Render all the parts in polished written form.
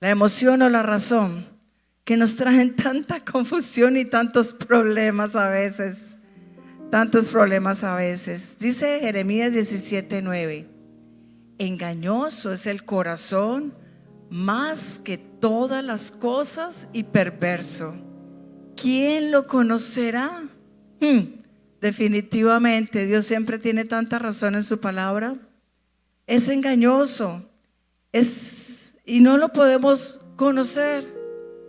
la emoción o la razón, que nos traen tanta confusión y tantos problemas a veces. Tantos problemas a veces. Dice Jeremías 17:9: engañoso es el corazón más que todas las cosas y perverso. ¿Quién lo conocerá? Definitivamente Dios siempre tiene tanta razón en su palabra. Es engañoso, y no lo podemos conocer,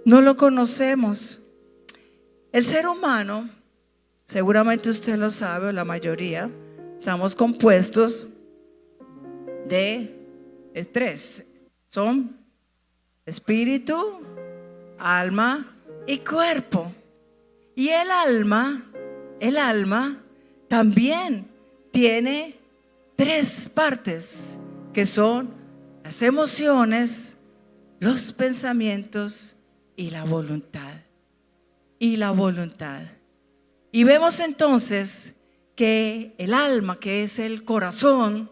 no lo conocemos. El ser humano, seguramente usted lo sabe, o la mayoría, estamos compuestos de tres. Son espíritu, alma y cuerpo. Y el alma también tiene tres partes, que son las emociones, los pensamientos y la voluntad. Y vemos entonces que el alma, que es el corazón,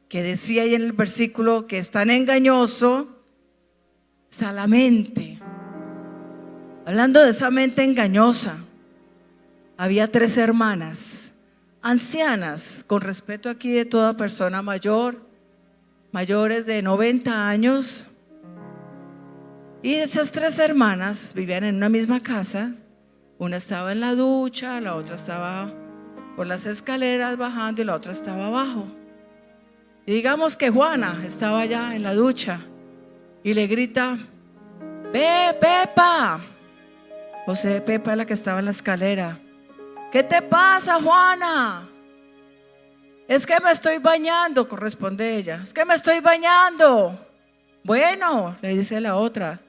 que decía ahí en el versículo que es tan engañoso, está la mente. Hablando de esa mente engañosa, había 3 hermanas, ancianas, con respeto aquí de toda persona mayor, mayores de 90 años. Y esas 3 hermanas vivían en una misma casa. Una estaba en la ducha, la otra estaba por las escaleras bajando y la otra estaba abajo. Y digamos que Juana estaba allá en la ducha y le grita: ¡Ve, Pepa! José, Pepa es la que estaba en la escalera. ¿Qué te pasa, Juana? Es que me estoy bañando, corresponde ella. Es que me estoy bañando. Bueno, le dice la otra,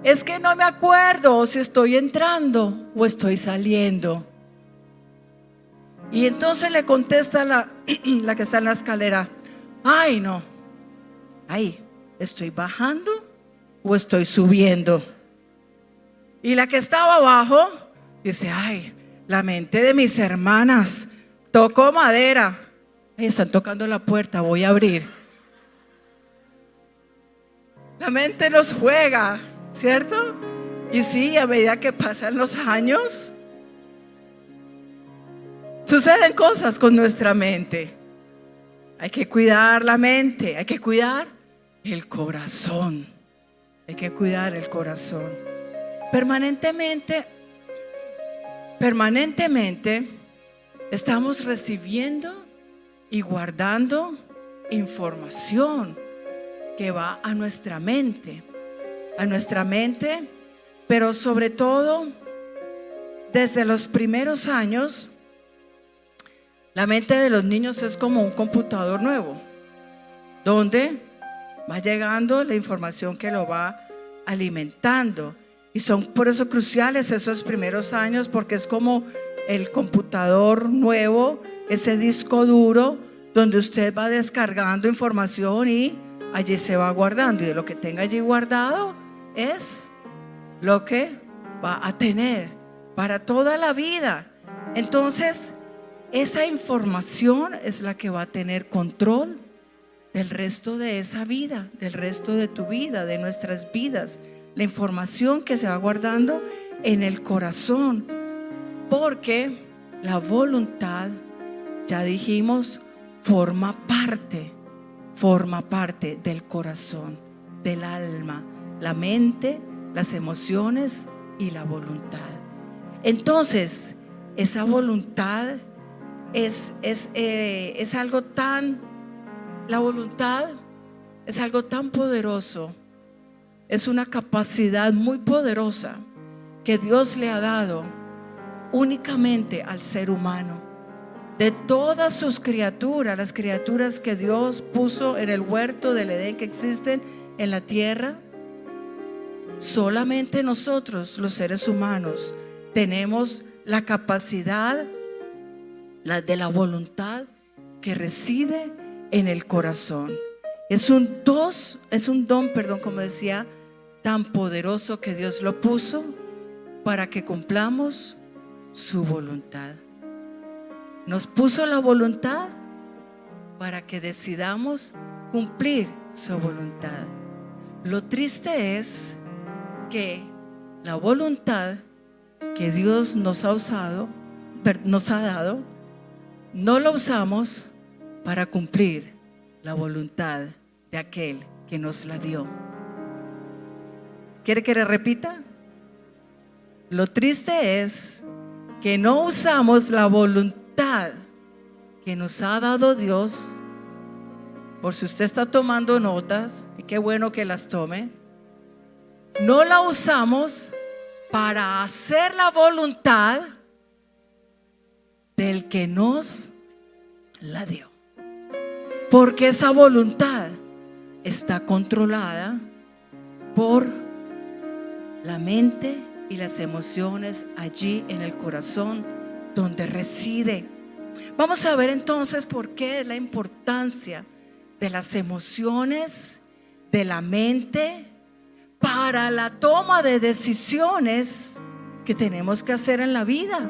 es que no me acuerdo si estoy entrando o estoy saliendo. Y entonces le contesta la que está en la escalera: ay, no, ay, ¿estoy bajando o estoy subiendo? Y la que estaba abajo dice: ay, la mente de mis hermanas, tocó madera. Ay, están tocando la puerta, voy a abrir. La mente nos juega, ¿cierto? Y sí, a medida que pasan los años, suceden cosas con nuestra mente. Hay que cuidar la mente, hay que cuidar el corazón. Hay que cuidar el corazón. Permanentemente estamos recibiendo y guardando información que va a nuestra mente, pero sobre todo desde los primeros años. La mente de los niños es como un computador nuevo, donde va llegando la información que lo va alimentando. Y son por eso cruciales esos primeros años, porque es como el computador nuevo, ese disco duro donde usted va descargando información y allí se va guardando. Y de lo que tenga allí guardado es lo que va a tener para toda la vida. Entonces, esa información es la que va a tener control del resto de esa vida, del resto de tu vida, de nuestras vidas. La información que se va guardando en el corazón, porque la voluntad, ya dijimos, forma parte del corazón, del alma, la mente, las emociones y la voluntad. Entonces, esa voluntad es algo tan, la voluntad es algo tan poderoso, es una capacidad muy poderosa que Dios le ha dado únicamente al ser humano. De todas sus criaturas, las criaturas que Dios puso en el huerto del Edén que existen en la tierra, solamente nosotros, los seres humanos, tenemos la capacidad de la voluntad que reside en el corazón. Es un don, como decía, tan poderoso que Dios lo puso para que cumplamos su voluntad. Nos puso la voluntad para que decidamos cumplir su voluntad. Lo triste es que la voluntad que Dios nos ha dado, no la usamos para cumplir la voluntad de aquel que nos la dio. ¿Quiere que le repita? Lo triste es que no usamos la voluntad que nos ha dado Dios. Por si usted está tomando notas, y qué bueno que las tome, no la usamos para hacer la voluntad del que nos la dio, porque esa voluntad está controlada por la mente y las emociones allí en el corazón donde reside. Vamos a ver entonces por qué es la importancia de las emociones, de la mente, para la toma de decisiones que tenemos que hacer en la vida.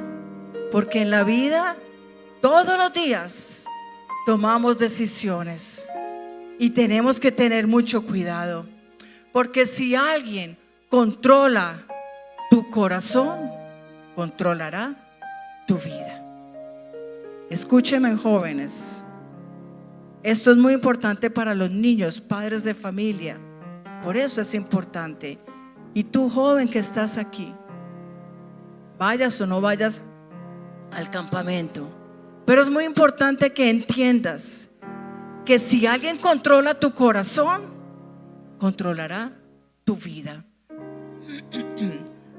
Porque en la vida todos los días tomamos decisiones y tenemos que tener mucho cuidado. Porque si alguien controla tu corazón, controlará tu vida. Escúchenme, jóvenes. Esto es muy importante para los niños, padres de familia. Por eso es importante. Y tú, joven que estás aquí, vayas o no vayas al campamento, pero es muy importante que entiendas que si alguien controla tu corazón, controlará tu vida.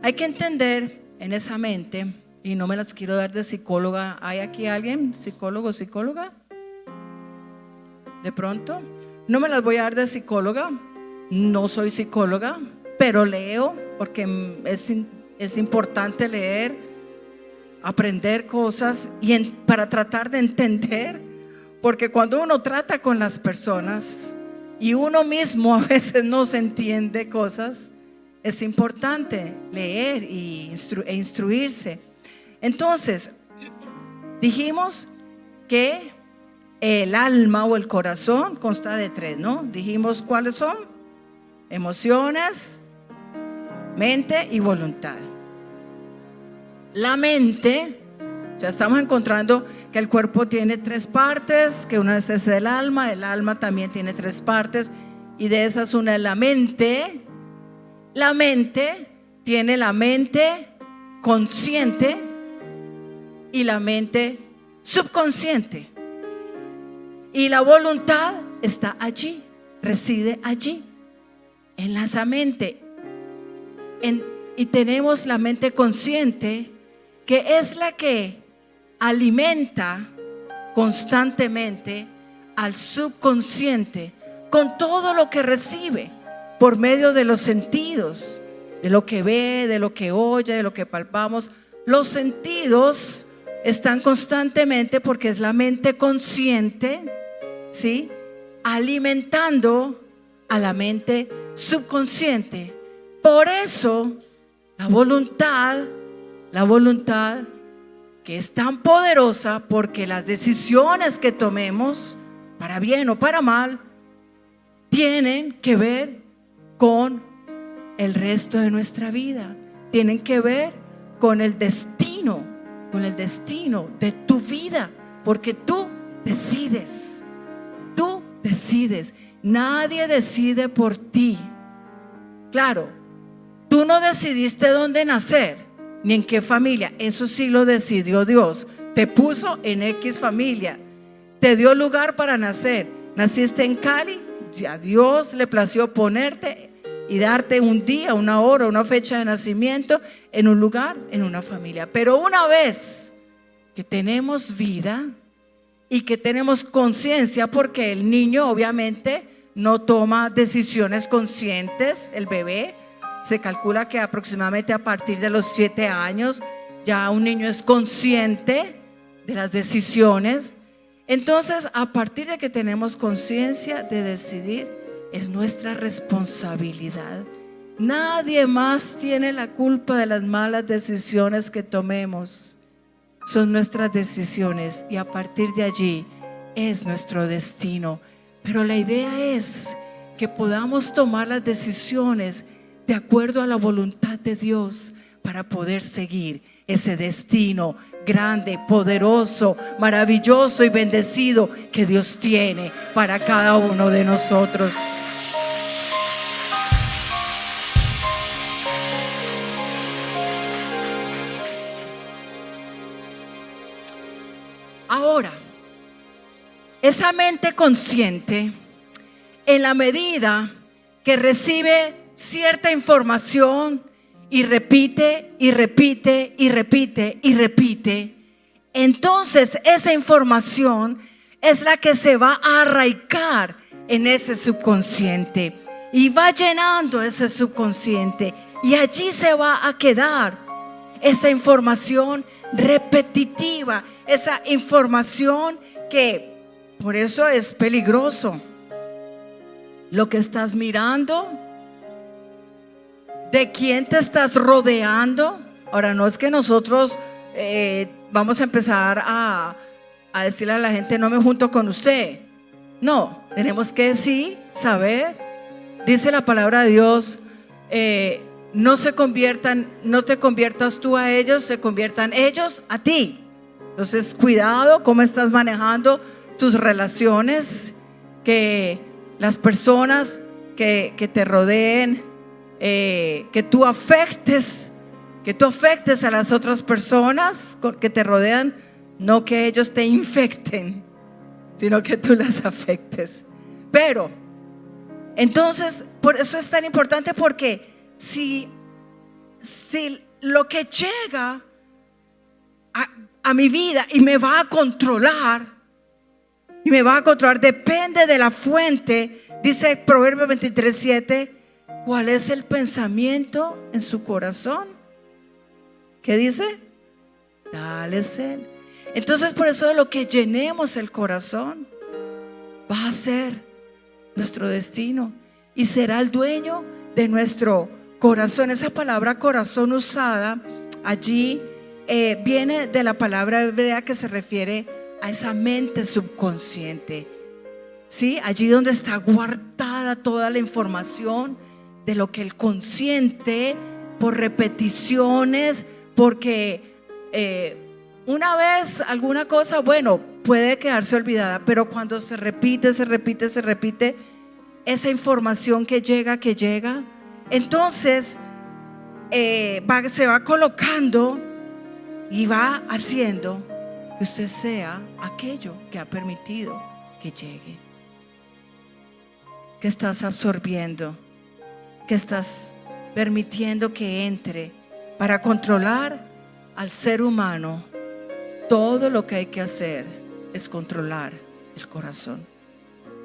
Hay que entender en esa mente, y no me las quiero dar de psicóloga. ¿Hay aquí alguien, psicólogo, psicóloga? De pronto, no me las voy a dar de psicóloga. No soy psicóloga, pero leo porque es importante leer, aprender cosas para tratar de entender. Porque cuando uno trata con las personas y uno mismo a veces no se entiende cosas, es importante leer e instruirse. Entonces, dijimos que el alma o el corazón consta de tres, ¿no? Dijimos cuáles son: emociones, mente y voluntad. La mente, ya estamos encontrando que el cuerpo tiene tres partes, que una es el alma también tiene tres partes, y de esas una es la mente. La mente tiene la mente consciente y la mente subconsciente. Y la voluntad está allí, reside allí, en esa mente. Y tenemos la mente consciente, que es la que alimenta constantemente al subconsciente con todo lo que recibe por medio de los sentidos, de lo que ve, de lo que oye, de lo que palpamos. Los sentidos están constantemente, porque es la mente consciente, ¿sí?, alimentando a la mente subconsciente. Por eso la voluntad que es tan poderosa, porque las decisiones que tomemos, para bien o para mal, tienen que ver con el resto de nuestra vida, tienen que ver con el destino de tu vida, porque tú decides, nadie decide por ti. Claro, tú no decidiste dónde nacer, ni en qué familia, eso sí lo decidió Dios. Te puso en X familia, te dio lugar para nacer. Naciste en Cali, a Dios le plació ponerte y darte un día, una hora, una fecha de nacimiento en un lugar, en una familia. Pero una vez que tenemos vida y que tenemos conciencia, porque el niño obviamente no toma decisiones conscientes, el bebé se calcula que aproximadamente a partir de los 7 años ya un niño es consciente de las decisiones. Entonces, a partir de que tenemos conciencia de decidir, es nuestra responsabilidad. Nadie más tiene la culpa de las malas decisiones que tomemos. Son nuestras decisiones, y a partir de allí es nuestro destino. Pero la idea es que podamos tomar las decisiones de acuerdo a la voluntad de Dios para poder seguir ese destino grande, poderoso, maravilloso y bendecido que Dios tiene para cada uno de nosotros. Ahora, esa mente consciente, en la medida que recibe cierta información y repite y repite y repite y repite, entonces esa información es la que se va a arraigar en ese subconsciente y va llenando ese subconsciente, y allí se va a quedar esa información repetitiva, esa información que por eso es peligroso. Lo que estás mirando, de quién te estás rodeando. Ahora, no es que nosotros vamos a empezar a decirle a la gente: no me junto con usted. No, tenemos que sí saber. Dice la palabra de Dios: no te conviertas tú a ellos, se conviertan ellos a ti. Entonces, cuidado cómo estás manejando tus relaciones, que las personas que te rodeen, que tú afectes a las otras personas que te rodean, no que ellos te infecten, sino que tú las afectes. Pero entonces, por eso es tan importante, porque si lo que llega a mi vida y me va a controlar, depende de la fuente. Dice Proverbios 23:7, ¿cuál es el pensamiento en su corazón? ¿Qué dice? Tal es él. Entonces, por eso de lo que llenemos el corazón va a ser nuestro destino y será el dueño de nuestro corazón. Esa palabra corazón usada allí viene de la palabra hebrea que se refiere a esa mente subconsciente, ¿sí? Allí donde está guardada toda la información de lo que el consciente, por repeticiones, porque una vez alguna cosa, bueno, puede quedarse olvidada, pero cuando se repite, esa información que llega, entonces se va colocando y va haciendo que usted sea aquello que ha permitido que llegue. Que estás absorbiendo, que estás permitiendo que entre para controlar al ser humano. Todo lo que hay que hacer es controlar el corazón,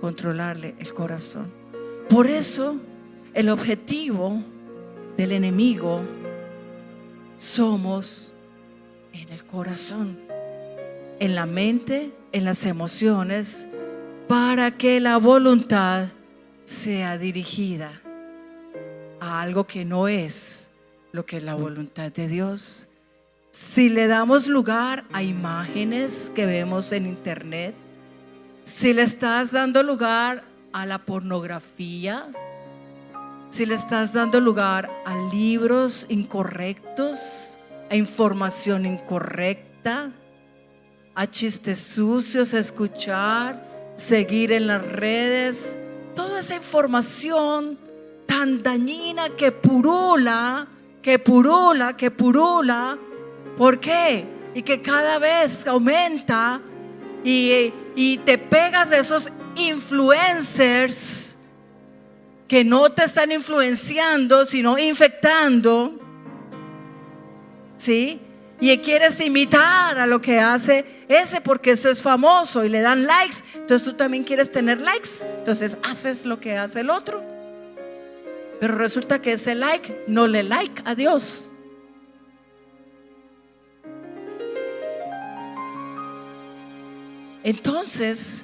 controlarle el corazón. Por eso el objetivo del enemigo somos en el corazón, en la mente, en las emociones, para que la voluntad sea dirigida a algo que no es lo que es la voluntad de Dios. Si le damos lugar a imágenes que vemos en internet, si le estás dando lugar a la pornografía, si le estás dando lugar a libros incorrectos, a información incorrecta, a chistes sucios, a escuchar, seguir en las redes, toda esa información tan dañina que purula. ¿Por qué? Y que cada vez aumenta, y te pegas de esos influencers que no te están influenciando, sino infectando, ¿sí? Y quieres imitar a lo que hace ese porque ese es famoso y le dan likes. Entonces tú también quieres tener likes. Entonces haces lo que hace el otro. Pero resulta que ese like no le like a Dios. Entonces,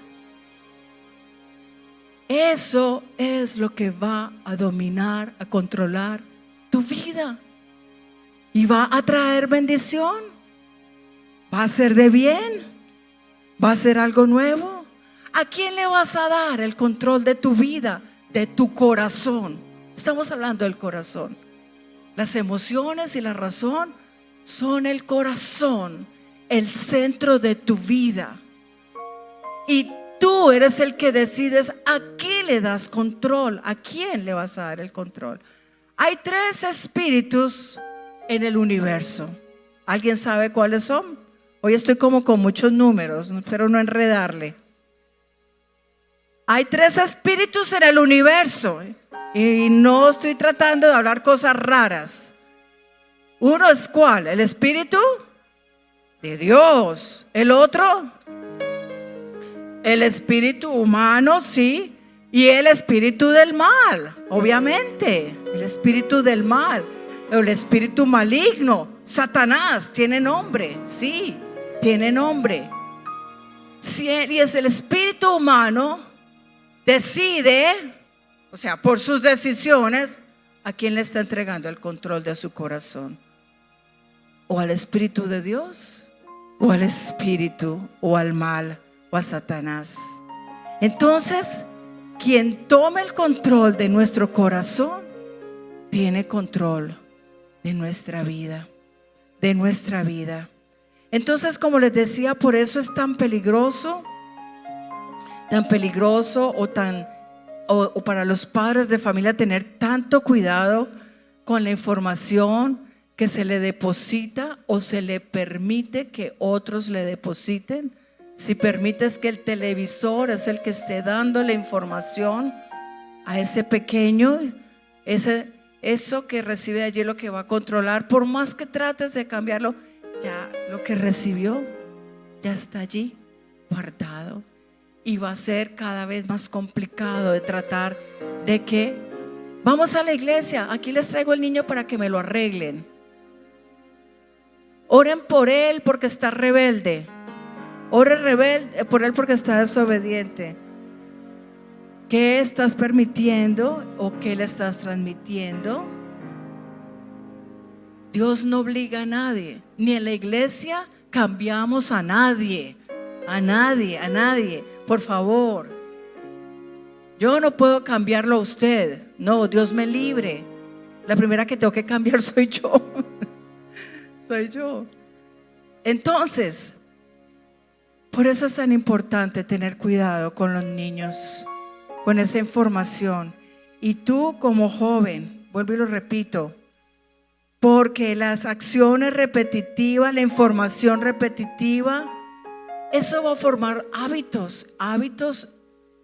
eso es lo que va a dominar, a controlar tu vida. Y va a traer bendición, va a ser de bien, va a ser algo nuevo. ¿A quién le vas a dar el control de tu vida, de tu corazón. Estamos hablando del corazón. Las emociones y la razón son el corazón, el centro de tu vida. Y tú eres el que decides a qué le das control, a quién le vas a dar el control. Hay 3 espíritus en el universo. ¿Alguien sabe cuáles son? Hoy estoy como con muchos números, espero no enredarle. Hay 3 espíritus en el universo y no estoy tratando de hablar cosas raras. Uno es ¿cuál? El espíritu de Dios. El otro, el espíritu humano, sí, y el espíritu del mal, obviamente, el espíritu del mal, el espíritu maligno, Satanás, tiene nombre, sí, tiene nombre. Si y es el espíritu humano, decide, o sea, por sus decisiones, a quién le está entregando el control de su corazón. O al espíritu de Dios, o al espíritu, o al mal, o a Satanás. Entonces, quien toma el control de nuestro corazón, tiene control de nuestra vida, de nuestra vida. Entonces, como les decía, por eso es tan peligroso o para los padres de familia tener tanto cuidado con la información que se le deposita o se le permite que otros le depositen. Si permites que el televisor es el que esté dando la información a ese pequeño, eso que recibe allí lo que va a controlar, por más que trates de cambiarlo, ya lo que recibió ya está allí guardado. Y va a ser cada vez más complicado de tratar de que vamos a la iglesia, aquí les traigo el niño para que me lo arreglen. Oren por él porque está rebelde. Oren por él porque está desobediente. ¿Qué estás permitiendo o qué le estás transmitiendo? Dios no obliga a nadie, ni en la iglesia cambiamos a nadie, a nadie, a nadie. Por favor, yo no puedo cambiarlo a usted. No, Dios me libre. La primera que tengo que cambiar soy yo. Soy yo. Entonces, por eso es tan importante tener cuidado con los niños, con esa información. Y tú como joven, vuelvo y lo repito, porque las acciones repetitivas, la información repetitiva, eso va a formar hábitos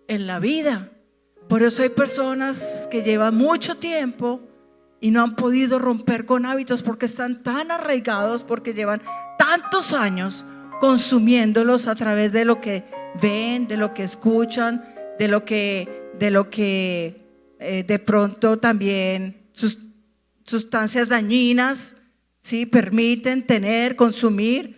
en la vida. Por eso hay personas que llevan mucho tiempo y no han podido romper con hábitos porque están tan arraigados, porque llevan tantos años consumiéndolos a través de lo que ven, de lo que escuchan, de lo que de pronto también sus sustancias dañinas, ¿sí? Permiten tener, consumir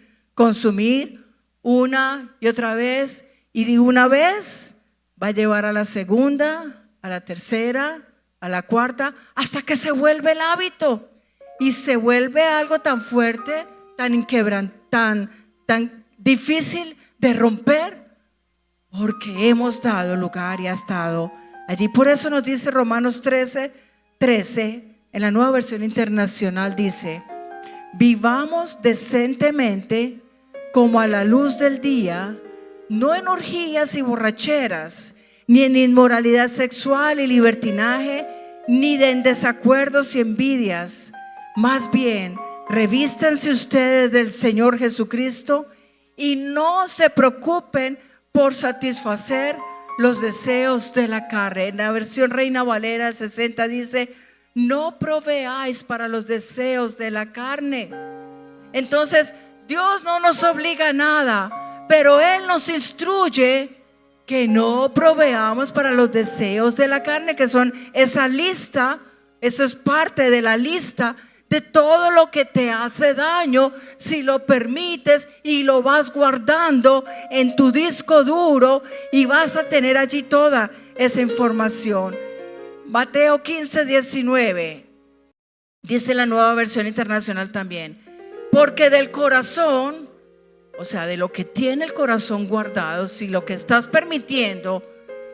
una y otra vez, y de una vez va a llevar a la segunda, a la tercera, a la cuarta, hasta que se vuelve el hábito y se vuelve algo tan fuerte, tan inquebrantable, tan difícil de romper, porque hemos dado lugar y ha estado allí. Por eso nos dice Romanos 13:13, en la Nueva Versión Internacional dice: vivamos decentemente como a la luz del día, no en orgías y borracheras, ni en inmoralidad sexual y libertinaje, ni en desacuerdos y envidias. Más bien, revístanse ustedes del Señor Jesucristo y no se preocupen por satisfacer los deseos de la carne. En la versión Reina Valera 60 dice: no proveáis para los deseos de la carne. Entonces, Dios no nos obliga a nada, pero Él nos instruye que no proveamos para los deseos de la carne, que son esa lista. Eso es parte de la lista de todo lo que te hace daño, si lo permites y lo vas guardando en tu disco duro, y vas a tener allí toda esa información. Mateo 15:19 dice la Nueva Versión Internacional también: porque del corazón, o sea, de lo que tiene el corazón guardado, si lo que estás permitiendo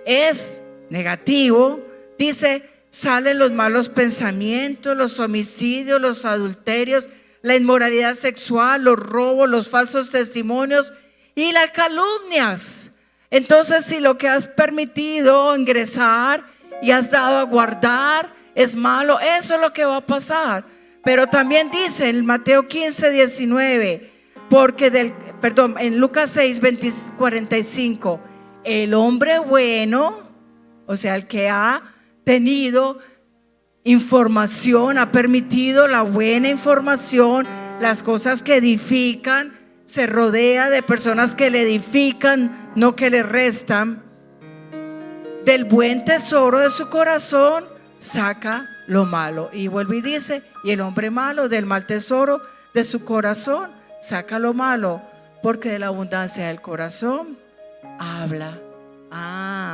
es negativo, dice, salen los malos pensamientos, los homicidios, los adulterios, la inmoralidad sexual, los robos, los falsos testimonios y las calumnias. Entonces, si lo que has permitido ingresar y has dado a guardar es malo, eso es lo que va a pasar. Pero también dice en Mateo 15, 19, en Lucas 6, 45, el hombre bueno, o sea, el que ha tenido información, ha permitido la buena información, las cosas que edifican, se rodea de personas que le edifican, no que le restan. Del buen tesoro de su corazón saca lo malo. Y vuelve y dice, y el hombre malo del mal tesoro de su corazón saca lo malo, porque de la abundancia del corazón habla.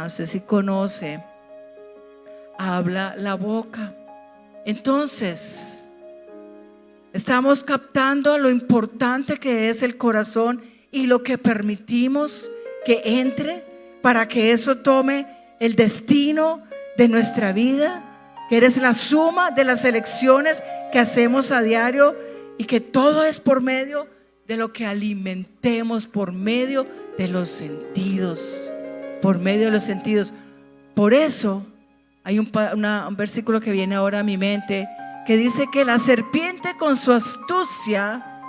Usted sí conoce. Habla la boca. Entonces, estamos captando lo importante que es el corazón y lo que permitimos que entre para que eso tome el destino de nuestra vida, que eres la suma de las elecciones que hacemos a diario y que todo es por medio de lo que alimentemos, por medio de los sentidos, por medio de los sentidos. Por eso hay un versículo que viene ahora a mi mente que dice que la serpiente con su astucia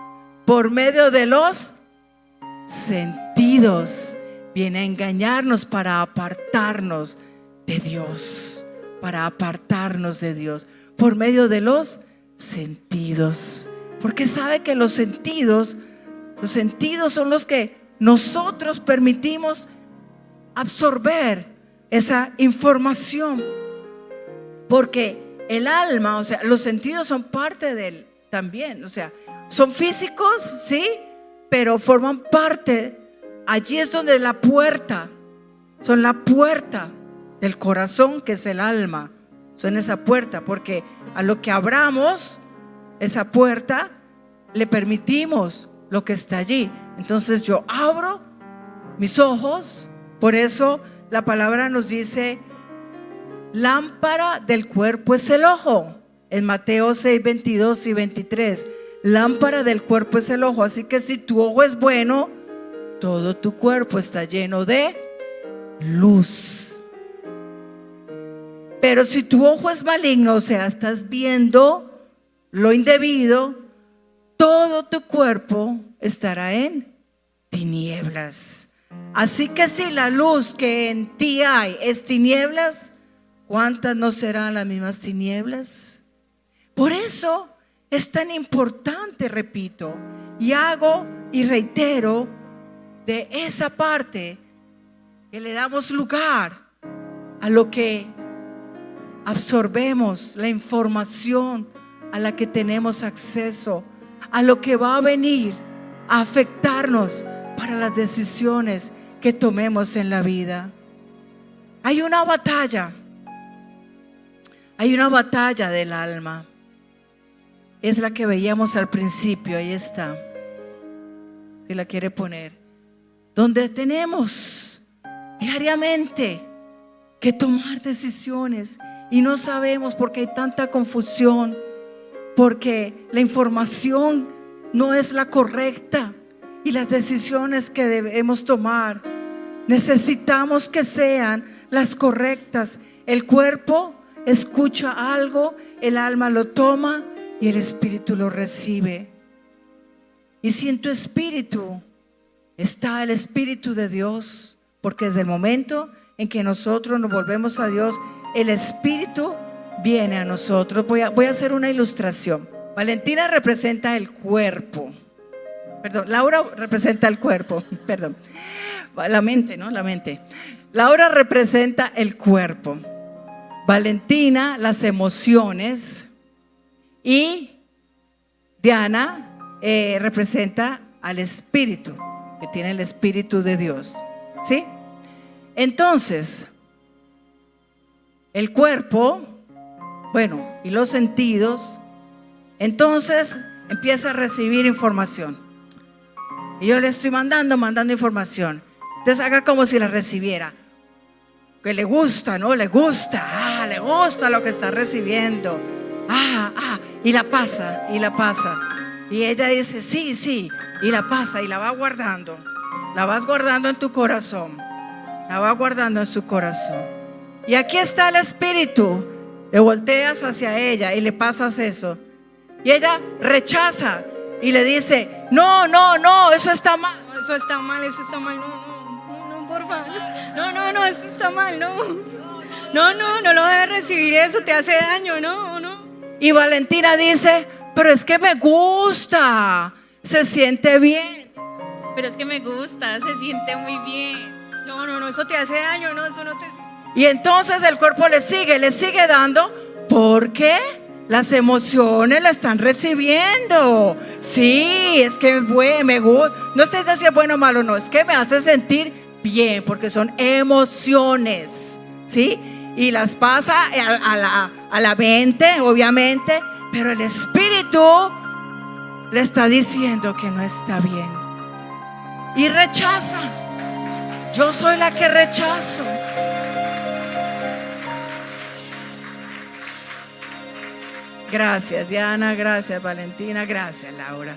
por medio de los sentidos viene a engañarnos para apartarnos de Dios, para apartarnos de Dios por medio de los sentidos, porque sabe que los sentidos son los que nosotros permitimos absorber esa información, porque el alma, o sea, los sentidos son parte de él también, o sea, son físicos, sí, pero forman parte. Allí es donde la puerta, son la puerta del corazón, que es el alma, son esa puerta, porque a lo que abramos esa puerta le permitimos lo que está allí. Entonces yo abro mis ojos. Por eso la palabra nos dice, lámpara del cuerpo es el ojo, en Mateo 6, 22 y 23. Lámpara del cuerpo es el ojo. Así que si tu ojo es bueno, todo tu cuerpo está lleno de luz. Pero si tu ojo es maligno, o sea, estás viendo lo indebido, todo tu cuerpo estará en tinieblas. Así que si la luz que en ti hay es tinieblas, ¿cuántas no serán las mismas tinieblas? Por eso es tan importante, repito, y hago y reitero, de esa parte que le damos lugar a lo que absorbemos, la información a la que tenemos acceso, a lo que va a venir a afectarnos para las decisiones que tomemos en la vida. Hay una batalla del alma. Es la que veíamos al principio, ahí está, si la quiere poner, donde tenemos diariamente que tomar decisiones y no sabemos porque hay tanta confusión, porque la información no es la correcta y las decisiones que debemos tomar necesitamos que sean las correctas. El cuerpo escucha algo, el alma lo toma y el espíritu lo recibe. Y si en tu espíritu está el Espíritu de Dios, porque desde el momento en que nosotros nos volvemos a Dios, el Espíritu viene a nosotros. Voy a hacer una ilustración. Valentina representa el cuerpo. Perdón, Laura representa el cuerpo. Perdón. La mente, ¿no? La mente. Laura representa el cuerpo. Valentina, las emociones. Y Diana representa al Espíritu, que tiene el Espíritu de Dios. ¿Sí? Entonces, el cuerpo, bueno, y los sentidos, entonces empieza a recibir información. Y yo le estoy mandando información. Entonces haga como si la recibiera. que le gusta, ¿no? Le gusta lo que está recibiendo. Y la pasa. Y ella dice, sí, y la pasa y la va guardando. La vas guardando en tu corazón. La va guardando en su corazón. Y aquí está el espíritu. Le volteas hacia ella y le pasas eso. Y ella rechaza y le dice, no, eso está mal. Eso está mal, no, por favor. No, eso está mal, no lo debes recibir, eso te hace daño, no. Y Valentina dice, pero es que me gusta, se siente bien. Pero es que me gusta, se siente muy bien. No, eso te hace daño, no, eso no te... Y entonces el cuerpo le sigue dando, porque las emociones la están recibiendo. Sí, es que me gusta. No estoy diciendo si es bueno o malo, no, es que me hace sentir bien, porque son emociones, ¿sí? Y las pasa a la mente, obviamente, pero el espíritu le está diciendo que no está bien y rechaza. Yo soy la que rechazo. Gracias, Diana, gracias, Valentina, gracias, Laura.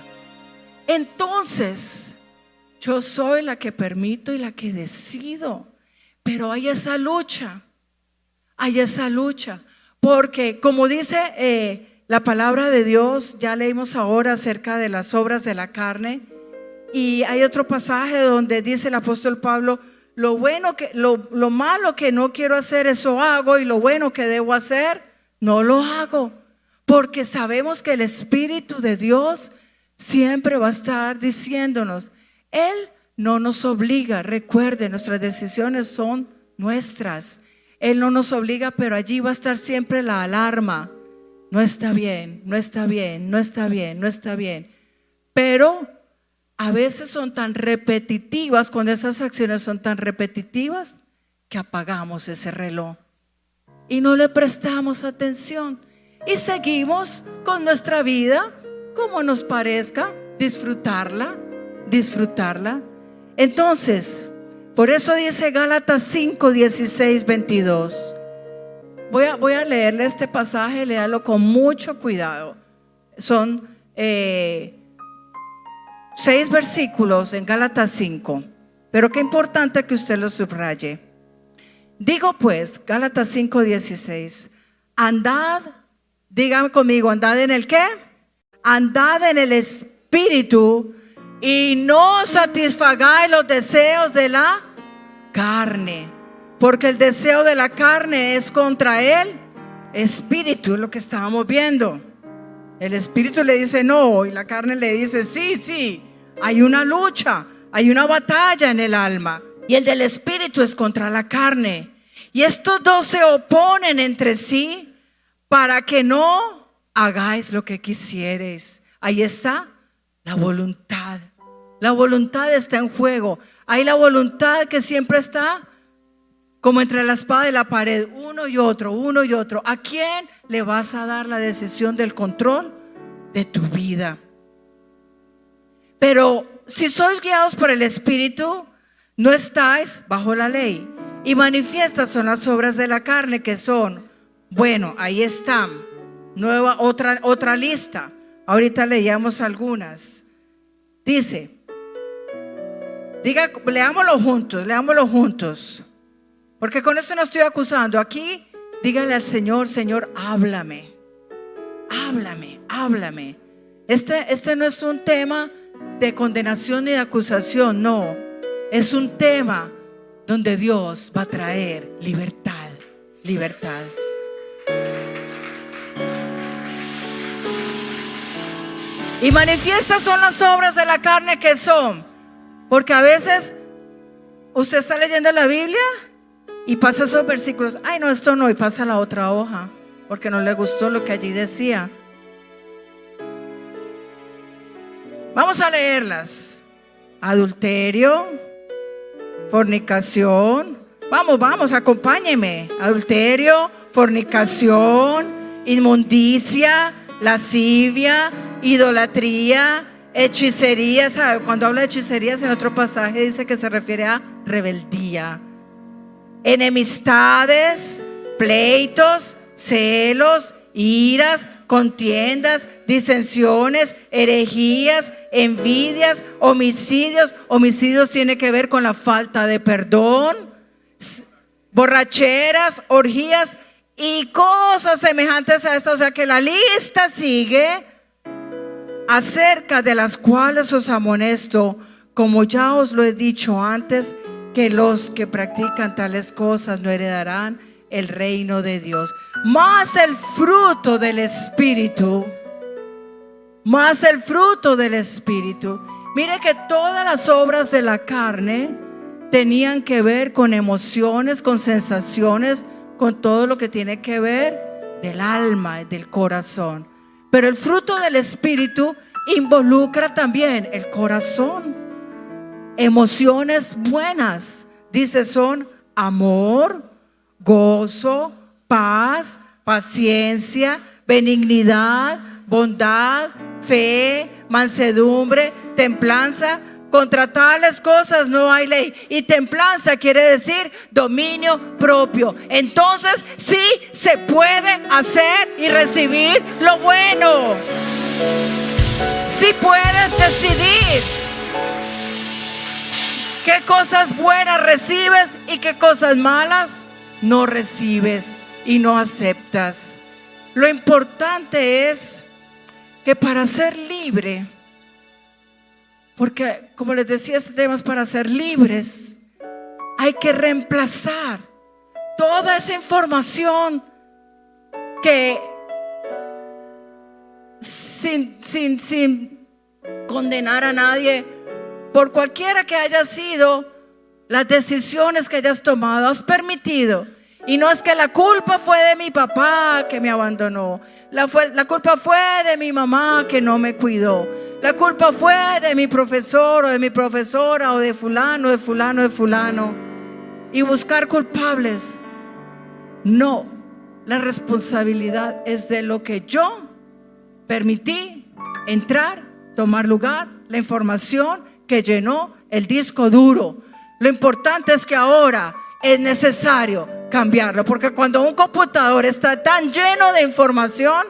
Entonces, yo soy la que permito y la que decido, pero hay esa lucha, porque como dice la palabra de Dios, ya leímos ahora acerca de las obras de la carne, y hay otro pasaje donde dice el apóstol Pablo, lo malo que no quiero hacer, eso hago, y lo bueno que debo hacer, no lo hago. Porque sabemos que el Espíritu de Dios siempre va a estar diciéndonos, Él no nos obliga. Recuerde, nuestras decisiones son nuestras. Él no nos obliga, pero allí va a estar siempre la alarma. No está bien. Pero a veces son tan repetitivas, cuando esas acciones son tan repetitivas, que apagamos ese reloj y no le prestamos atención. Y seguimos con nuestra vida como nos parezca, disfrutarla. Entonces, por eso dice Gálatas 5, 16, 22. Voy a leerle este pasaje, léalo con mucho cuidado. Son 6 versículos en Gálatas 5, pero qué importante que usted lo subraye. Digo pues, Gálatas 5, 16, andad. Díganme conmigo, ¿andad en el qué? Andad en el Espíritu y no satisfagáis los deseos de la carne, porque el deseo de la carne es contra el Espíritu, lo que estábamos viendo. El Espíritu le dice no y la carne le dice sí, hay una lucha, hay una batalla en el alma, y el del Espíritu es contra la carne, y estos dos se oponen entre sí para que no hagáis lo que quisiereis. Ahí está la voluntad. La voluntad está en juego. Hay la voluntad que siempre está como entre la espada y la pared, uno y otro. ¿A quién le vas a dar la decisión del control de tu vida? Pero si sois guiados por el Espíritu, no estáis bajo la ley. Y manifiestas son las obras de la carne, que son, bueno, ahí están, otra lista. Ahorita leíamos algunas. Dice, leámoslo juntos, porque con esto no estoy acusando. Aquí dígale al Señor, Señor, háblame. Este no es un tema de condenación ni de acusación, no. Es un tema donde Dios va a traer libertad. Y manifiestas son las obras de la carne, que son, porque a veces usted está leyendo la Biblia y pasa esos versículos, ay no, esto no, y pasa a la otra hoja porque no le gustó lo que allí decía. Vamos a leerlas. Adulterio, fornicación, vamos, acompáñeme. Adulterio, fornicación, inmundicia, lascivia, idolatría, hechicería. ¿Sabe? Cuando habla de hechicerías en otro pasaje dice que se refiere a rebeldía. enemistades, pleitos, celos, iras, contiendas, disensiones, herejías, envidias, homicidios. Homicidios tiene que ver con la falta de perdón, borracheras, orgías y cosas semejantes a esto. O sea que la lista sigue, acerca de las cuales os amonesto, como ya os lo he dicho antes, que los que practican tales cosas no heredarán el reino de Dios. Más el fruto del Espíritu, más el fruto del Espíritu. Mire que todas las obras de la carne tenían que ver con emociones, con sensaciones, con todo lo que tiene que ver del alma, del corazón. Pero el fruto del Espíritu involucra también el corazón. Emociones buenas, dice, son amor, gozo, paz, paciencia, benignidad, bondad, fe, mansedumbre, templanza. Contra tales cosas no hay ley. Y templanza quiere decir dominio propio. Entonces sí se puede hacer y recibir lo bueno. Sí puedes decidir qué cosas buenas recibes y qué cosas malas no recibes y no aceptas. Lo importante es que para ser libre, porque como les decía, este tema es para ser libres, hay que reemplazar toda esa información que sin condenar a nadie, por cualquiera que haya sido las decisiones que hayas tomado, has permitido. Y no es que la culpa fue de mi papá que me abandonó, la culpa fue de mi mamá que no me cuidó, la culpa fue de mi profesor o de mi profesora o de fulano, de fulano, de fulano, y buscar culpables. No, la responsabilidad es de lo que yo permití entrar, tomar lugar, la información que llenó el disco duro. Lo importante es que ahora es necesario cambiarlo, porque cuando un computador está tan lleno de información,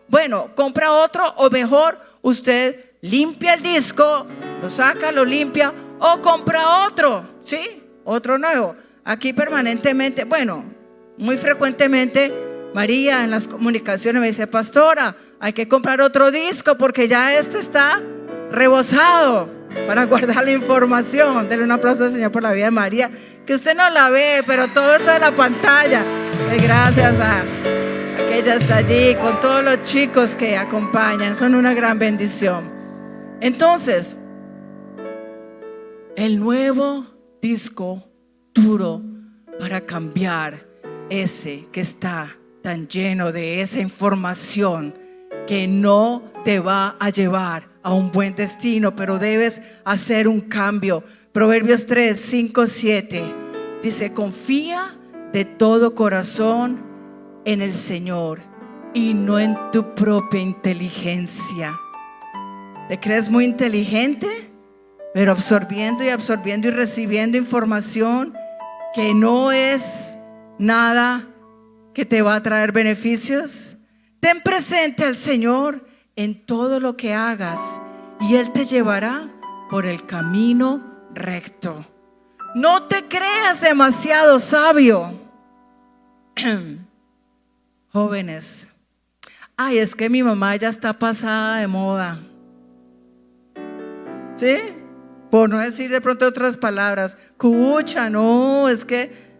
bueno, compra otro, o mejor, usted limpia el disco, lo saca, lo limpia, o compra otro, ¿sí? Otro nuevo. Aquí permanentemente, bueno, muy frecuentemente María en las comunicaciones me dice: pastora, hay que comprar otro disco porque ya este está rebosado para guardar la información. Denle un aplauso al Señor por la vida de María, que usted no la ve, pero todo eso de la pantalla es gracias a que ella está allí con todos los chicos que acompañan. Son una gran bendición. Entonces, el nuevo disco duro para cambiar ese que está tan lleno de esa información que no te va a llevar a un buen destino, pero debes hacer un cambio. Proverbios 3, 5, 7 dice: confía de todo corazón en el Señor y no en tu propia inteligencia. ¿Te crees muy inteligente? Pero absorbiendo y recibiendo información que no es nada que te va a traer beneficios. Ten presente al Señor en todo lo que hagas y Él te llevará por el camino recto. No te creas demasiado sabio. Jóvenes, ay, es que mi mamá ya está pasada de moda, ¿sí? Por no decir de pronto otras palabras. Cucha, no, es que...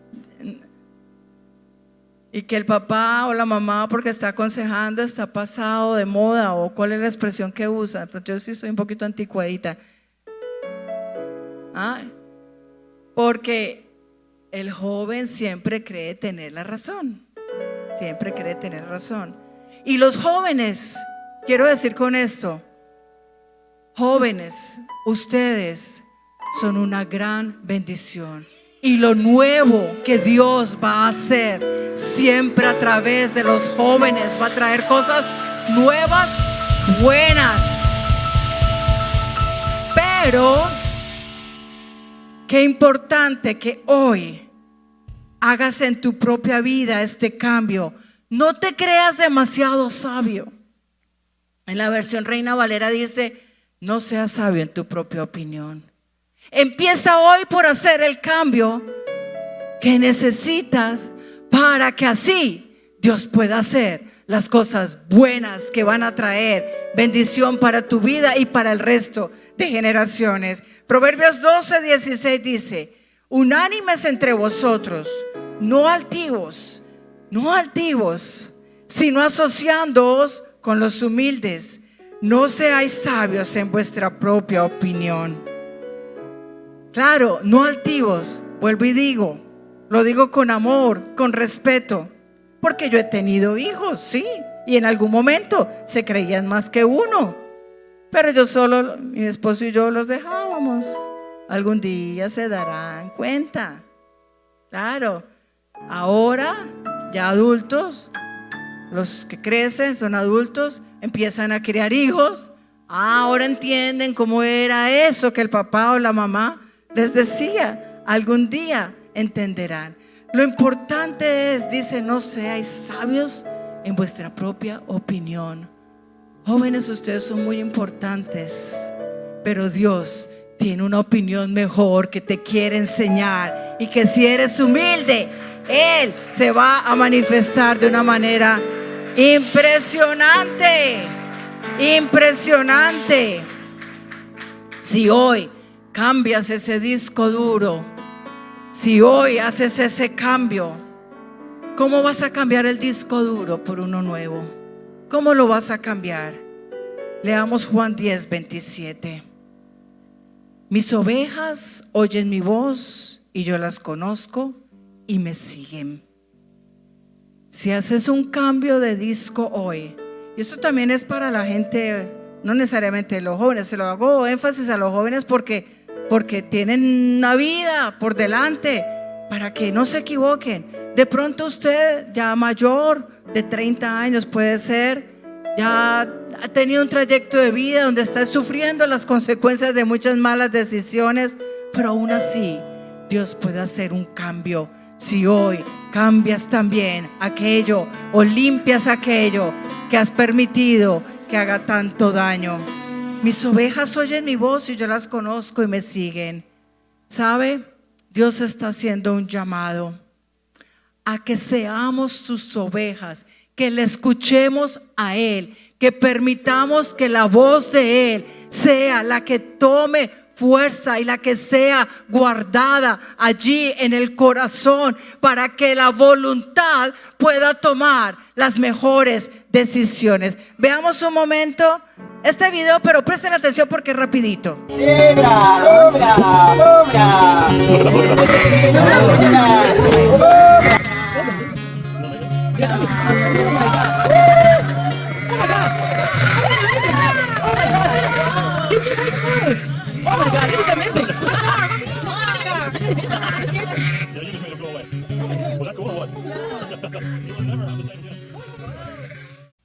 Y que el papá o la mamá, porque está aconsejando, está pasado de moda, o cuál es la expresión que usa. Pero yo sí soy un poquito anticuadita. Porque el joven siempre cree tener la razón. Siempre cree tener razón. Y los jóvenes, quiero decir con esto, jóvenes, ustedes son una gran bendición. Y lo nuevo que Dios va a hacer siempre a través de los jóvenes va a traer cosas nuevas, buenas. Pero qué importante que hoy hagas en tu propia vida este cambio. No te creas demasiado sabio. En la versión Reina Valera dice: no seas sabio en tu propia opinión. Empieza hoy por hacer el cambio que necesitas para que así Dios pueda hacer las cosas buenas que van a traer bendición para tu vida y para el resto de generaciones. Proverbios 12:16 dice: unánimes entre vosotros, no altivos, sino asociándoos con los humildes. No seáis sabios en vuestra propia opinión. Claro, no altivos, vuelvo y digo, lo digo con amor, con respeto, porque yo he tenido hijos, sí, y en algún momento se creían más que uno, pero yo solo, mi esposo y yo los dejábamos. Algún día se darán cuenta. Claro, ahora ya adultos, los que crecen son adultos, empiezan a criar hijos. Ahora entienden cómo era eso que el papá o la mamá les decía. Algún día entenderán. Lo importante es, dice, no seáis sabios en vuestra propia opinión. Jóvenes, ustedes son muy importantes, pero Dios tiene una opinión mejor que te quiere enseñar, y que si eres humilde, Él se va a manifestar de una manera impresionante. Impresionante. Si hoy cambias ese disco duro, si hoy haces ese cambio, ¿cómo vas a cambiar el disco duro por uno nuevo? ¿Cómo lo vas a cambiar? Leamos Juan 10:27. Mis ovejas oyen mi voz y yo las conozco y me siguen. Si haces un cambio de disco hoy, y esto también es para la gente, no necesariamente los jóvenes, se lo hago énfasis a los jóvenes porque tienen una vida por delante, para que no se equivoquen. De pronto usted ya mayor, de 30 años puede ser, ya ha tenido un trayecto de vida donde está sufriendo las consecuencias de muchas malas decisiones, pero aún así Dios puede hacer un cambio. Si hoy cambias también aquello o limpias aquello que has permitido que haga tanto daño. Mis ovejas oyen mi voz y yo las conozco y me siguen. ¿Sabe? Dios está haciendo un llamado a que seamos sus ovejas, que le escuchemos a Él, que permitamos que la voz de Él sea la que tome fuerza y la que sea guardada allí en el corazón, para que la voluntad pueda tomar las mejores decisiones. Veamos un momento este video, pero presten atención porque es rapidito.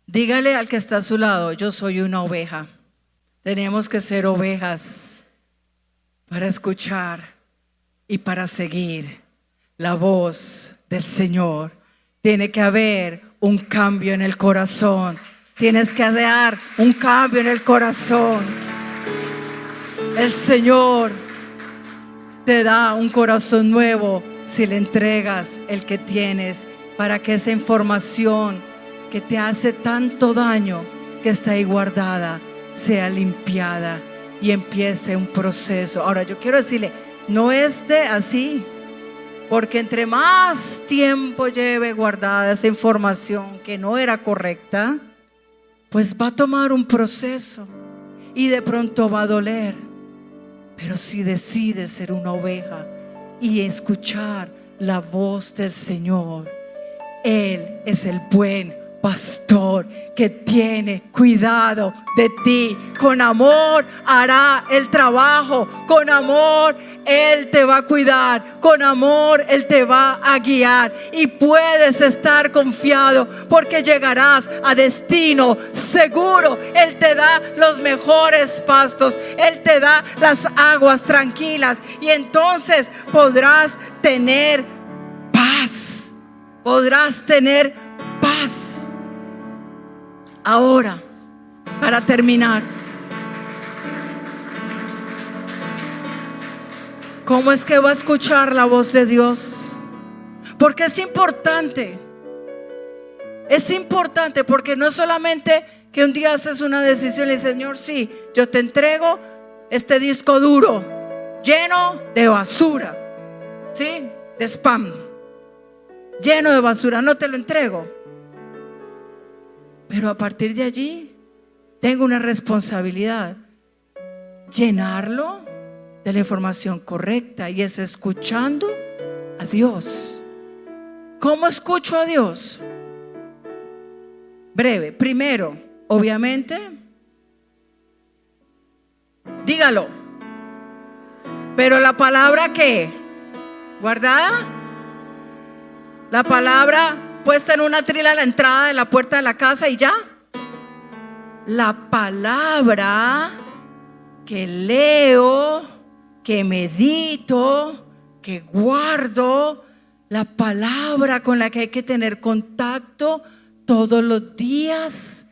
Dígale al que está a su lado: yo soy una oveja. Tenemos que ser ovejas para escuchar y para seguir la voz del Señor. Tiene que haber un cambio en el corazón. Tienes que dar un cambio en el corazón. El Señor te da un corazón nuevo si le entregas el que tienes, para que esa información que te hace tanto daño, que está ahí guardada, sea limpiada y empiece un proceso. Ahora yo quiero decirle, no es de así, porque entre más tiempo lleve guardada esa información que no era correcta, pues va a tomar un proceso y de pronto va a doler. Pero si decides ser una oveja y escuchar la voz del Señor, Él es el buen pastor que tiene cuidado de ti. Con amor hará el trabajo, con amor Él te va a cuidar, con amor Él te va a guiar, y puedes estar confiado porque llegarás a destino seguro. Él te da los mejores pastos, Él te da las aguas tranquilas, y entonces podrás tener paz podrás tener paz. Ahora, para terminar, ¿cómo es que va a escuchar la voz de Dios? Porque es importante. Es importante porque no es solamente que un día haces una decisión y dices, Señor, sí, yo te entrego este disco duro lleno de basura, ¿sí? De spam, lleno de basura, no te lo entrego. Pero a partir de allí tengo una responsabilidad, llenarlo de la información correcta, y es escuchando a Dios. ¿Cómo escucho a Dios? Breve. Primero, obviamente, dígalo. Pero la palabra ¿qué? ¿Guardada? La palabra puesta en una trila a la entrada de la puerta de la casa y ya. La palabra que leo, que medito, que guardo, la palabra con la que hay que tener contacto todos los días,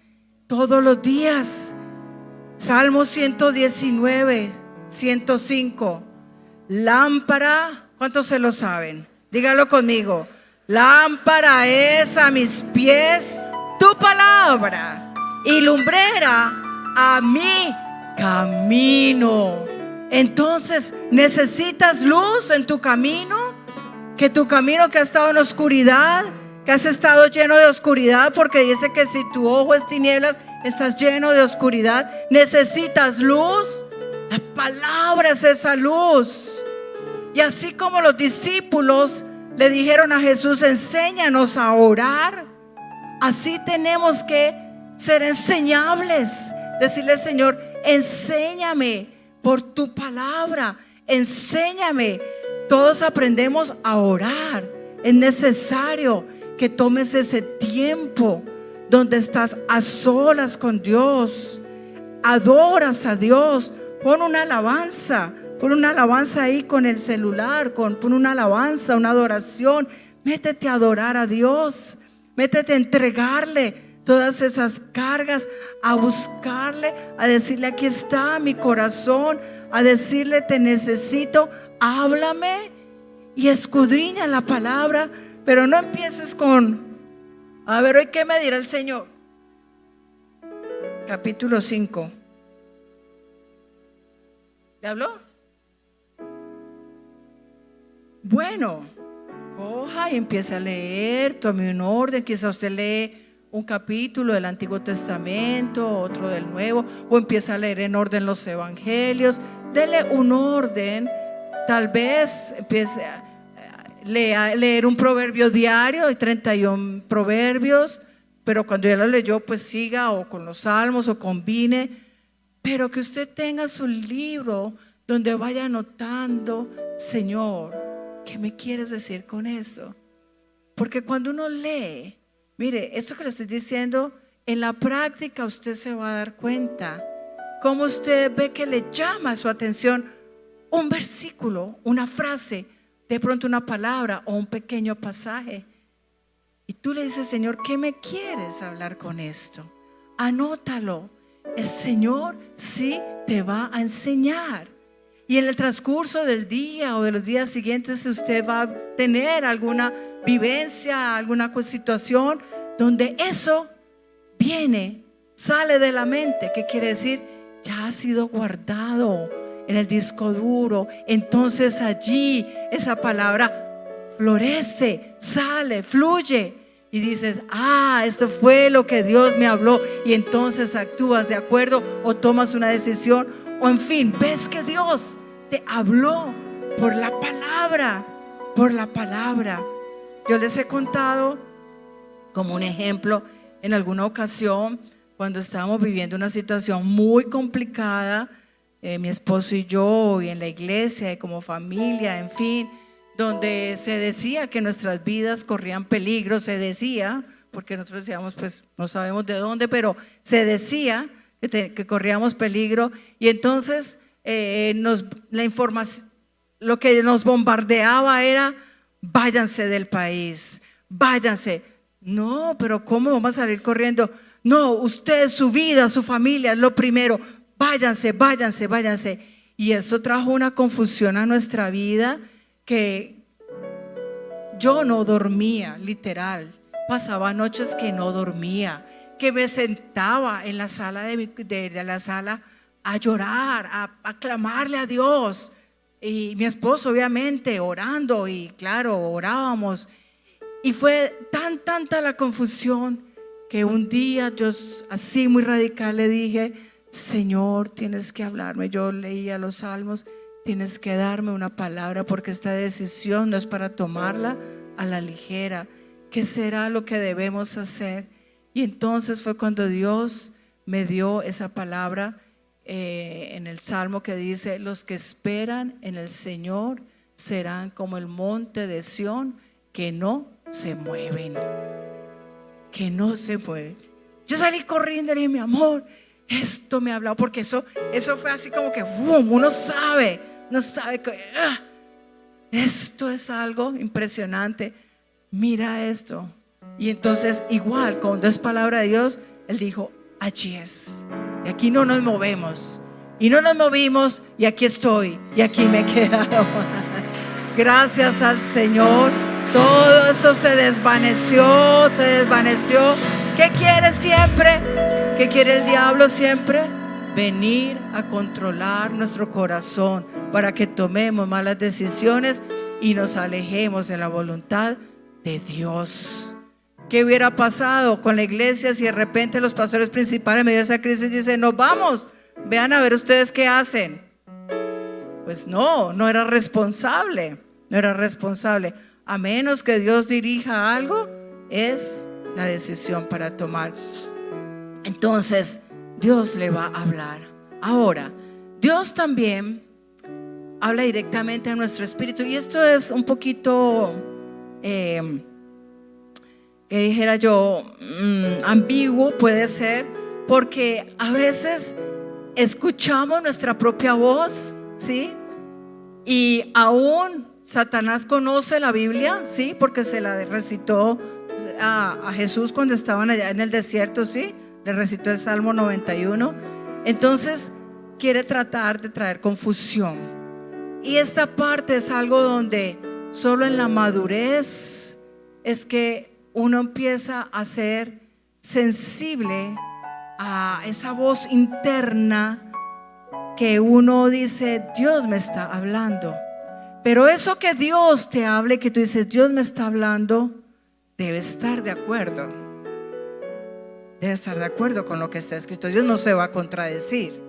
todos los días. Salmo 119, 105. Lámpara, ¿cuántos se lo saben? Dígalo conmigo. Lámpara es a mis pies tu palabra y lumbrera a mi camino. Entonces, ¿necesitas luz en tu camino? Que tu camino que ha estado en oscuridad, que has estado lleno de oscuridad, porque dice que si tu ojo es tinieblas, estás lleno de oscuridad. ¿Necesitas luz? La palabra es esa luz. Y así como los discípulos le dijeron a Jesús, enséñanos a orar, así tenemos que ser enseñables. Decirle, Señor, enséñame por tu palabra, enséñame. Todos aprendemos a orar. Es necesario que tomes ese tiempo donde estás a solas con Dios, adoras a Dios. Pon una alabanza ahí con el celular, pon una alabanza, una adoración. Métete a adorar a Dios, métete a entregarle todas esas cargas, a buscarle, a decirle, aquí está mi corazón, a decirle, te necesito, háblame, y escudriña la palabra. Pero no empieces con, a ver, hoy qué me dirá el Señor. Capítulo 5. ¿Le habló? Bueno, coja y empiece a leer, tome un orden. Quizá usted lee un capítulo del Antiguo Testamento, otro del Nuevo, o empieza a leer en orden los evangelios. Dele un orden. Tal vez empiece a leer un proverbio diario. Hay 31 proverbios, pero cuando ya lo leyó, pues siga o con los salmos o combine. Pero que usted tenga su libro donde vaya anotando, Señor, ¿qué me quieres decir con eso? Porque cuando uno lee, mire, esto que le estoy diciendo, en la práctica usted se va a dar cuenta cómo usted ve que le llama su atención un versículo, una frase, de pronto una palabra o un pequeño pasaje. Y tú le dices, Señor, ¿qué me quieres hablar con esto? Anótalo. El Señor sí te va a enseñar. Y en el transcurso del día o de los días siguientes, usted va a tener alguna vivencia, alguna situación donde eso viene, sale de la mente. ¿Qué quiere decir? Ya ha sido guardado en el disco duro. Entonces allí esa palabra florece, sale, fluye. Y dices, esto fue lo que Dios me habló. Y entonces actúas de acuerdo o tomas una decisión. O en fin, ves que Dios te habló por la palabra, por la palabra. Yo les he contado como un ejemplo en alguna ocasión cuando estábamos viviendo una situación muy complicada, mi esposo y yo, y en la iglesia, y como familia, en fin, donde se decía que nuestras vidas corrían peligro. Se decía, porque nosotros decíamos, pues no sabemos de dónde, pero se decía que corríamos peligro. Y entonces la información, lo que nos bombardeaba era, váyanse del país, váyanse. No, pero ¿cómo vamos a salir corriendo? No, usted, su vida, su familia es lo primero. Váyanse, váyanse, váyanse. Y eso trajo una confusión a nuestra vida que yo no dormía, literal. Pasaba noches que no dormía, que me sentaba en la sala de la sala a llorar, a clamarle a Dios. Y mi esposo obviamente orando, y claro, orábamos. Y fue tanta la confusión que un día yo así muy radical le dije: Señor, tienes que hablarme. Yo leía los salmos, tienes que darme una palabra, porque esta decisión no es para tomarla a la ligera. ¿Qué será lo que debemos hacer? Y entonces fue cuando Dios me dio esa palabra en el salmo que dice: los que esperan en el Señor serán como el monte de Sión, que no se mueven, que no se mueven. Yo salí corriendo y le dije: mi amor, esto me ha hablado, porque eso fue así como que boom, uno sabe que esto es algo impresionante. Mira esto. Y entonces, igual, cuando es palabra de Dios, Él dijo: allí es. Y aquí no nos movemos. Y no nos movimos, y aquí estoy, y aquí me he quedado. Gracias al Señor. Todo eso se desvaneció. ¿Qué quiere siempre? ¿Qué quiere el diablo siempre? Venir a controlar nuestro corazón para que tomemos malas decisiones y nos alejemos de la voluntad de Dios. ¿Qué hubiera pasado con la iglesia si de repente los pastores principales en medio de esa crisis dicen: nos vamos, vean a ver ustedes qué hacen? Pues no era responsable. A menos que Dios dirija algo, es la decisión para tomar. Entonces Dios le va a hablar. Ahora, Dios también habla directamente a nuestro espíritu, y esto es un poquito que dijera yo ambiguo, puede ser, porque a veces escuchamos nuestra propia voz, ¿sí? Y aún Satanás conoce la Biblia, ¿sí? Porque se la recitó a Jesús cuando estaban allá en el desierto, ¿sí? Le recitó el Salmo 91. Entonces quiere tratar de traer confusión. Y esta parte es algo donde solo en la madurez es que uno empieza a ser sensible a esa voz interna que uno dice: Dios me está hablando. Pero eso que Dios te hable, que tú dices: Dios me está hablando, debe estar de acuerdo. Debe estar de acuerdo con lo que está escrito. Dios no se va a contradecir.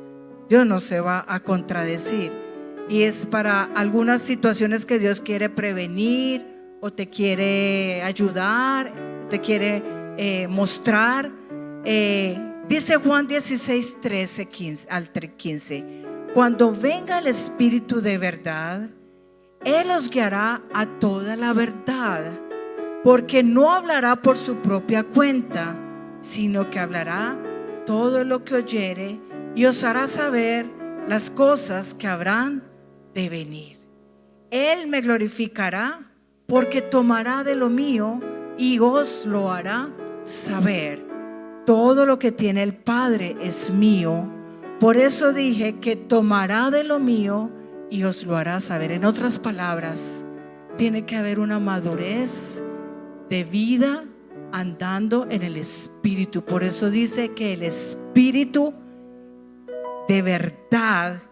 Y es para algunas situaciones que Dios quiere prevenir, o te quiere ayudar, te quiere mostrar. Dice Juan 16, 13 al 15: cuando venga el Espíritu de verdad, Él os guiará a toda la verdad, porque no hablará por su propia cuenta, sino que hablará todo lo que oyere, y os hará saber las cosas que habrán de venir. Él me glorificará, porque tomará de lo mío y os lo hará saber. Todo lo que tiene el Padre es mío. Por eso dije que tomará de lo mío y os lo hará saber. En otras palabras, tiene que haber una madurez de vida andando en el Espíritu. Por eso dice que el Espíritu de verdad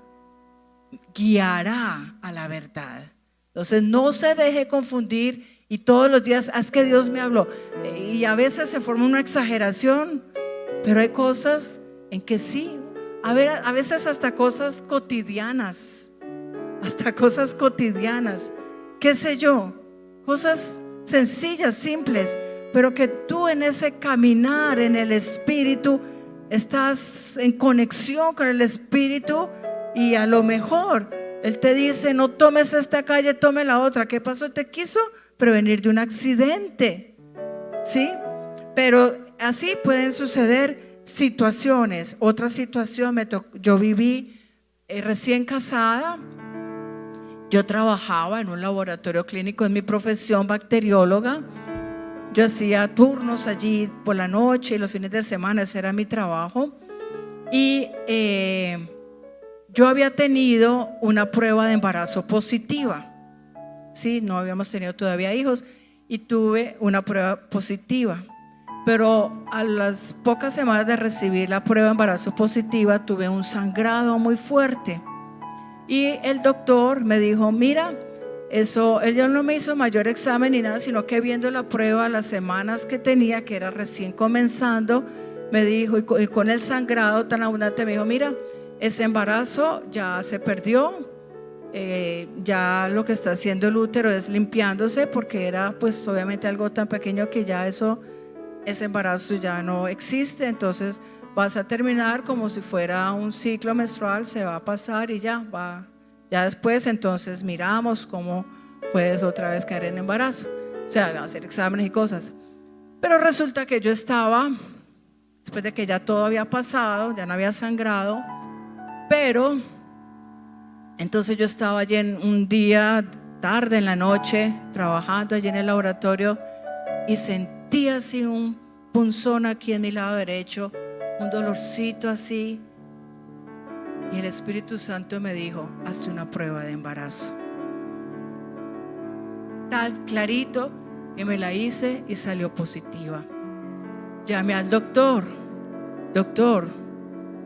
guiará a la verdad. Entonces no se deje confundir y todos los días: es que Dios me habló. Y a veces se forma una exageración, pero hay cosas en que sí. A veces hasta cosas cotidianas, qué sé yo, cosas sencillas, simples, pero que tú en ese caminar en el Espíritu estás en conexión con el Espíritu, y a lo mejor Él te dice: no tomes esta calle, tome la otra. ¿Qué pasó? Te quiso prevenir de un accidente, ¿sí? Pero así pueden suceder situaciones. Otra situación yo viví recién casada. Yo trabajaba en un laboratorio clínico, en mi profesión, bacterióloga, yo hacía turnos allí por la noche y los fines de semana, ese era mi trabajo. Y yo había tenido una prueba de embarazo positiva. Sí, no habíamos tenido todavía hijos y tuve una prueba positiva. Pero a las pocas semanas de recibir la prueba de embarazo positiva tuve un sangrado muy fuerte. Y el doctor me dijo, mira, eso, él ya no me hizo mayor examen ni nada, sino que viendo la prueba, las semanas que tenía, que era recién comenzando, me dijo, y con el sangrado tan abundante, me dijo, mira, ese embarazo ya se perdió, ya lo que está haciendo el útero es limpiándose, porque era pues obviamente algo tan pequeño que ya ese embarazo ya no existe, entonces vas a terminar como si fuera un ciclo menstrual, se va a pasar y ya después entonces miramos cómo puedes otra vez caer en embarazo, o sea, van a hacer exámenes y cosas. Pero resulta que yo estaba, después de que ya todo había pasado, ya no había sangrado, pero entonces yo estaba allí un día tarde en la noche trabajando allí en el laboratorio y sentí así un punzón aquí en mi lado derecho, un dolorcito así, y el Espíritu Santo me dijo, hazte una prueba de embarazo. Tal clarito que me la hice y salió positiva. Llamé al doctor,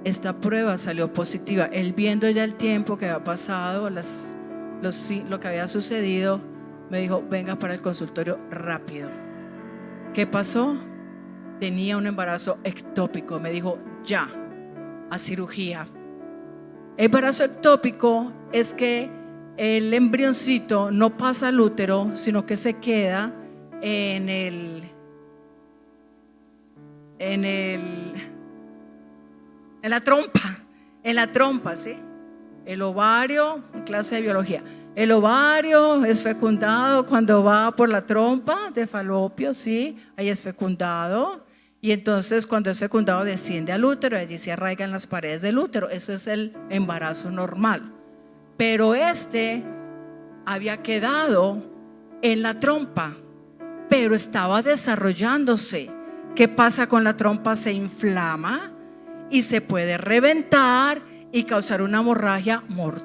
esta prueba salió positiva. Él, viendo ya el tiempo que había pasado, lo que había sucedido, me dijo, venga para el consultorio rápido. ¿Qué pasó? Tenía un embarazo ectópico. Me dijo, ya, a cirugía. Embarazo ectópico es que el embrioncito no pasa al útero, sino que se queda en la trompa, ¿sí? El ovario, en clase de biología, el ovario es fecundado cuando va por la trompa de falopio, ¿sí? Ahí es fecundado, y entonces cuando es fecundado desciende al útero y allí se arraigan las paredes del útero. Eso es el embarazo normal. Pero había quedado en la trompa, pero estaba desarrollándose. ¿Qué pasa con la trompa? Se inflama y se puede reventar y causar una hemorragia mortal.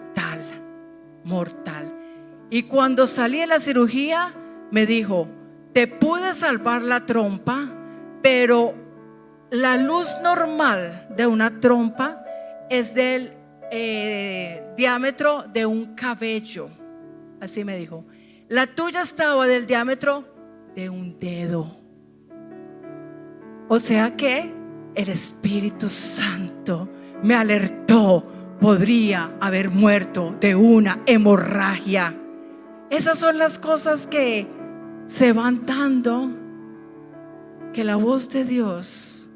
Y cuando salí de la cirugía me dijo, te pude salvar la trompa, pero la luz normal de una trompa es del diámetro de un cabello. Así me dijo. La tuya estaba del diámetro de un dedo. O sea que el Espíritu Santo me alertó, podría haber muerto de una hemorragia. Esas son las cosas que se van dando, que la voz de Dios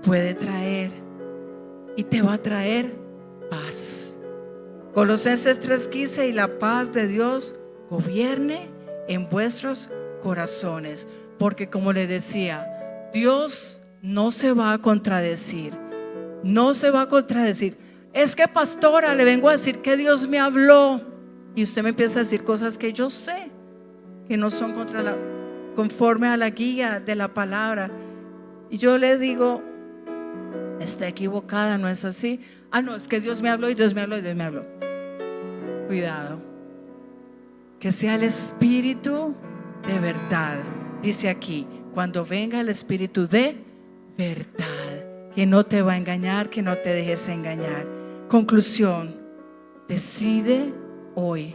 puede traer y te va a traer paz. Colosenses 3:15, y la paz de Dios gobierne en vuestros corazones, porque como le decía, Dios no se va a contradecir. Es que, pastora, le vengo a decir que Dios me habló, y usted me empieza a decir cosas que yo sé que no son conforme a la guía de la palabra, y yo le digo, está equivocada, no es así. No, es que Dios me habló y Dios me habló y Dios me habló. Cuidado, que sea el Espíritu de verdad. Dice aquí, cuando venga el Espíritu de verdad, que no te va a engañar, que no te dejes engañar. Conclusión, decide hoy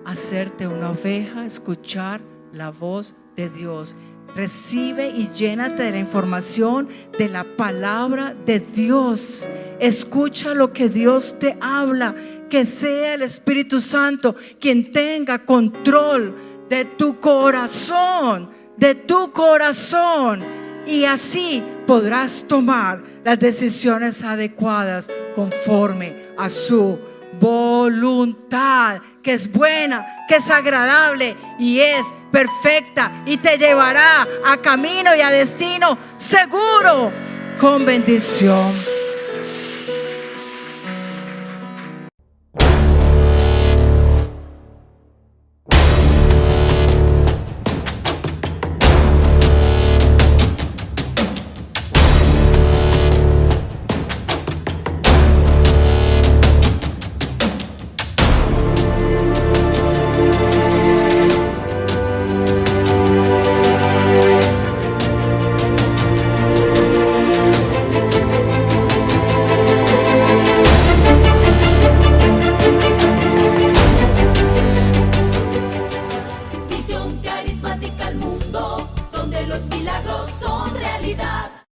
hacerte una oveja, escuchar la voz de Dios. Recibe y llénate de la información de la palabra de Dios. Escucha lo que Dios te habla. Que sea el Espíritu Santo quien tenga control de tu corazón, y así podrás tomar las decisiones adecuadas conforme a su voluntad, que es buena, que es agradable y es perfecta, y te llevará a camino y a destino seguro, con bendición. mundo donde los milagros son realidad.